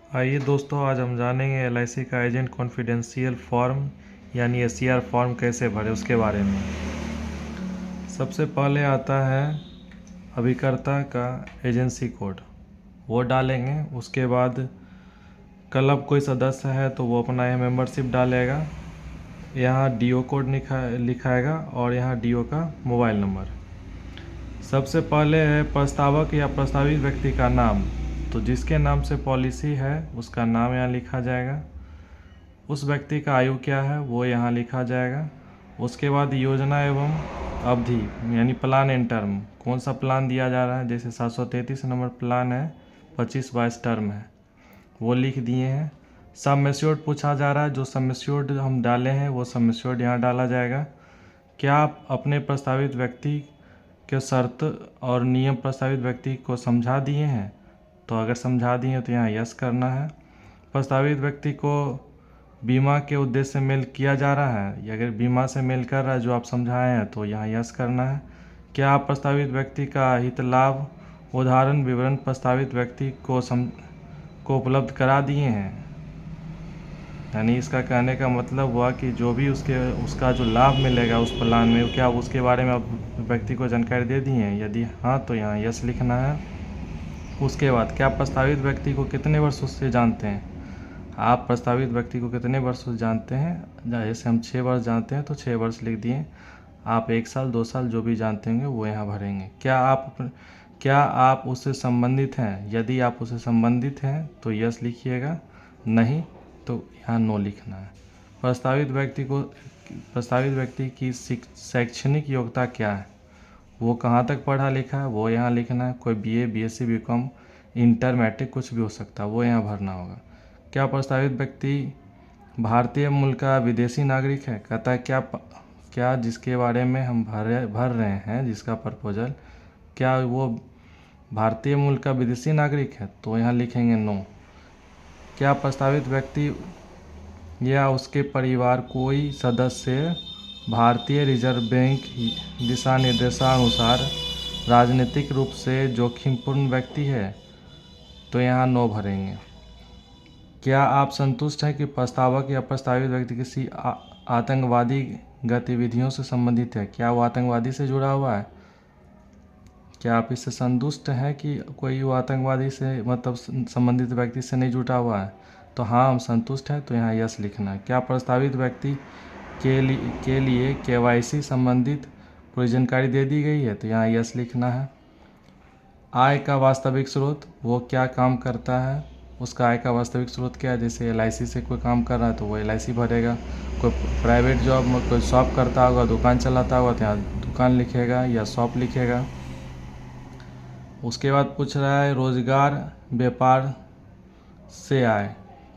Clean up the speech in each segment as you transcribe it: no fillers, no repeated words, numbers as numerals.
आइए दोस्तों, आज हम जानेंगे एलआईसी का एजेंट कॉन्फिडेंशियल फॉर्म यानी एसीआर फॉर्म कैसे भरे उसके बारे में। सबसे पहले आता है अभिकर्ता का एजेंसी कोड, वो डालेंगे। उसके बाद क्लब कोई सदस्य है तो वो अपना यह मेंबरशिप डालेगा। यहाँ डीओ कोड लिखाएगा और यहाँ डीओ का मोबाइल नंबर। सबसे पहले है प्रस्तावक या प्रस्तावित व्यक्ति का नाम, तो जिसके नाम से पॉलिसी है उसका नाम यहाँ लिखा जाएगा। उस व्यक्ति का आयु क्या है वो यहाँ लिखा जाएगा। उसके बाद योजना एवं अवधि यानी प्लान एंड टर्म, कौन सा प्लान दिया जा रहा है। जैसे 733 नंबर प्लान है, 25-22 टर्म है, वो लिख दिए हैं। सम एश्योर्ड पूछा जा रहा है, जो सम एश्योर्ड हम डाले हैं वो सम एश्योर्ड यहाँ डाला जाएगा। क्या आप अपने प्रस्तावित व्यक्ति के शर्त और नियम प्रस्तावित व्यक्ति को समझा दिए हैं, तो अगर समझा दिए हैं तो यहाँ यस करना है। प्रस्तावित व्यक्ति को बीमा के उद्देश्य से मेल किया जा रहा है, या अगर बीमा से मेल कर रहा है जो आप समझाए हैं तो यहाँ यस करना है। क्या आप प्रस्तावित व्यक्ति का हित लाभ उदाहरण विवरण प्रस्तावित व्यक्ति को उपलब्ध करा दिए हैं, यानी इसका कहने का मतलब हुआ कि जो भी उसका जो लाभ मिलेगा उस प्लान में, क्या उसके बारे में आप व्यक्ति को जानकारी दे दी हैं। यदि हाँ तो यहाँ यस लिखना है। उसके बाद क्या प्रस्तावित व्यक्ति को कितने वर्षों से जानते हैं, आप प्रस्तावित व्यक्ति को कितने वर्षों से जानते हैं। जैसे हम 6 वर्ष जानते हैं तो 6 वर्ष लिख दिए। आप 1 साल 2 साल जो भी जानते होंगे वो यहाँ भरेंगे। क्या आप उससे संबंधित हैं, यदि आप उससे संबंधित हैं तो यस लिखिएगा, नहीं तो यहाँ नो लिखना है। प्रस्तावित व्यक्ति की शैक्षणिक योग्यता क्या है, वो कहाँ तक पढ़ा लिखा है वो यहाँ लिखना है। कोई BA BSc BCom inter matric कुछ भी हो सकता है, वो यहाँ भरना होगा। क्या प्रस्तावित व्यक्ति भारतीय मूल का विदेशी नागरिक है, कहता है क्या जिसके बारे में हम भर रहे हैं जिसका प्रपोजल, क्या वो भारतीय मूल का विदेशी नागरिक है, तो यहाँ लिखेंगे नो। क्या प्रस्तावित व्यक्ति या उसके परिवार कोई सदस्य भारतीय रिजर्व बैंक दिशा निर्देशानुसार राजनीतिक रूप से जोखिमपूर्ण व्यक्ति है, तो यहाँ नो भरेंगे। क्या आप संतुष्ट हैं कि प्रस्तावक या प्रस्तावित व्यक्ति किसी आतंकवादी गतिविधियों से संबंधित है, क्या वो आतंकवादी से जुड़ा हुआ है, क्या आप इससे संतुष्ट हैं कि कोई वो आतंकवादी से मतलब संबंधित व्यक्ति से नहीं जुटा हुआ है, तो हाँ हम संतुष्ट हैं, तो यहाँ यस लिखना है। क्या प्रस्तावित व्यक्ति के लिए केवाईसी संबंधित पूरी जानकारी दे दी गई है, तो यहाँ यस लिखना है। आय का वास्तविक स्रोत, वो क्या काम करता है, उसका आय का वास्तविक स्रोत क्या है। जैसे एलआईसी से कोई काम कर रहा है तो वो एलआईसी भरेगा। कोई प्राइवेट जॉब में कोई शॉप करता होगा, दुकान चलाता होगा, तो यहाँ दुकान लिखेगा या शॉप लिखेगा। उसके बाद पूछ रहा है रोजगार व्यापार से आय,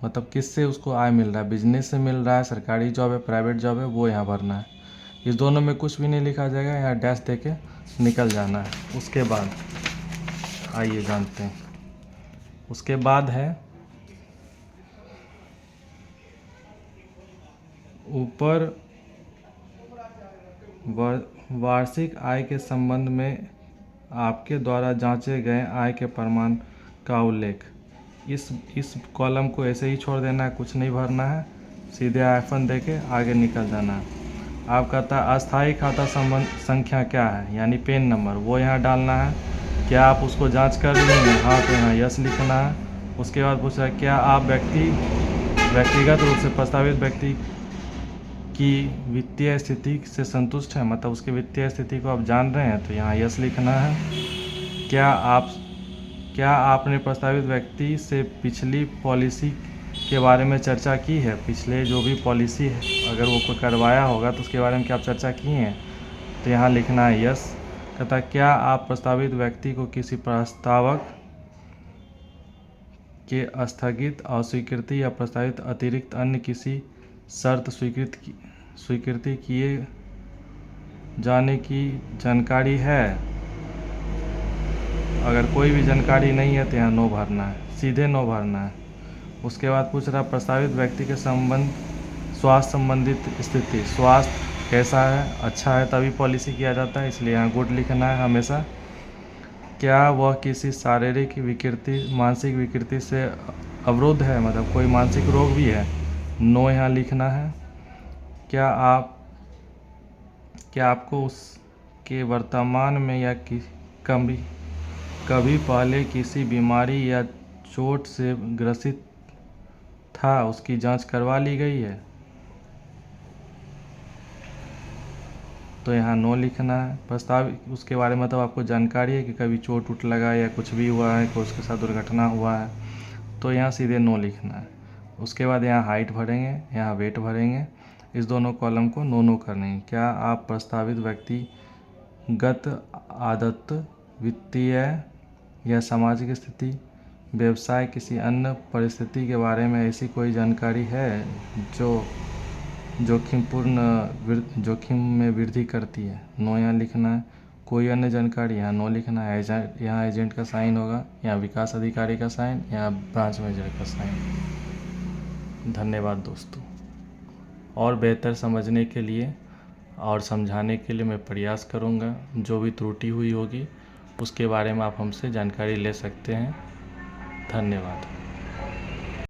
मतलब किससे उसको आय मिल रहा है, बिजनेस से मिल रहा है, सरकारी जॉब है, प्राइवेट जॉब है, वो यहाँ भरना है। इस दोनों में कुछ भी नहीं लिखा जाएगा, यहाँ डैश दे के निकल जाना है। उसके बाद आइए जानते हैं, उसके बाद है ऊपर वार्षिक आय के संबंध में आपके द्वारा जांचे गए आय के प्रमाण का उल्लेख। इस कॉलम को ऐसे ही छोड़ देना है, कुछ नहीं भरना है, सीधे आइफन दे के आगे निकल जाना है। आप कहता है अस्थायी खाता संबंध संख्या क्या है, यानी पेन नंबर, वो यहाँ डालना है। क्या आप उसको जांच कर लिए हैं, हाँ तो यहाँ यस लिखना है। उसके बाद पूछा है क्या आप व्यक्तिगत रूप से प्रस्तावित व्यक्ति की वित्तीय स्थिति से संतुष्ट हैं, मतलब उसकी वित्तीय स्थिति को आप जान रहे हैं, तो यहाँ यस लिखना है। क्या आपने प्रस्तावित व्यक्ति से पिछली पॉलिसी के बारे में चर्चा की है, पिछले जो भी पॉलिसी है अगर वो कोई करवाया होगा तो उसके बारे में क्या आप चर्चा की हैं, तो यहाँ लिखना है यस। कहता क्या आप प्रस्तावित व्यक्ति को किसी प्रस्तावक के स्थगित अस्वीकृति या प्रस्तावित अतिरिक्त अन्य किसी शर्त स्वीकृति किए जाने की जानकारी है, अगर कोई भी जानकारी नहीं है तो यहाँ नो भरना है, सीधे नो भरना है। उसके बाद पूछ रहा प्रस्तावित व्यक्ति के स्वास्थ्य संबंधित स्थिति, स्वास्थ्य कैसा है, अच्छा है तभी पॉलिसी किया जाता है, इसलिए यहाँ गुड लिखना है हमेशा। क्या वह किसी शारीरिक विकृति मानसिक विकृति से अवरोध है, मतलब कोई मानसिक रोग भी है, नो यहाँ लिखना है। क्या आपको उसके वर्तमान में या कभी कभी पहले किसी बीमारी या चोट से ग्रसित था, उसकी जांच करवा ली गई है? तो यहाँ नो लिखना है। प्रस्ताव उसके बारे में मतलब आपको जानकारी है कि कभी चोट वोट लगा या कुछ भी हुआ है, कोई उसके साथ दुर्घटना हुआ है, तो यहाँ सीधे नो लिखना है। उसके बाद यहाँ हाइट भरेंगे, यहाँ वेट भरेंगे, इस दोनों कॉलम को नो करेंगे। क्या आप प्रस्तावित व्यक्तिगत आदत, वित्तीय या सामाजिक स्थिति, व्यवसाय, किसी अन्य परिस्थिति के बारे में ऐसी कोई जानकारी है जो जोखिम में वृद्धि करती है? नो यहाँ लिखना है। कोई अन्य जानकारी, यहाँ नो लिखना है। यहाँ एजेंट का साइन होगा, यहाँ विकास अधिकारी का साइन, यहाँ ब्रांच मैनेजर का साइन। धन्यवाद दोस्तों। और बेहतर समझने के लिए और समझाने के लिए मैं प्रयास करूँगा। जो भी त्रुटि हुई होगी उसके बारे में आप हमसे जानकारी ले सकते हैं। धन्यवाद।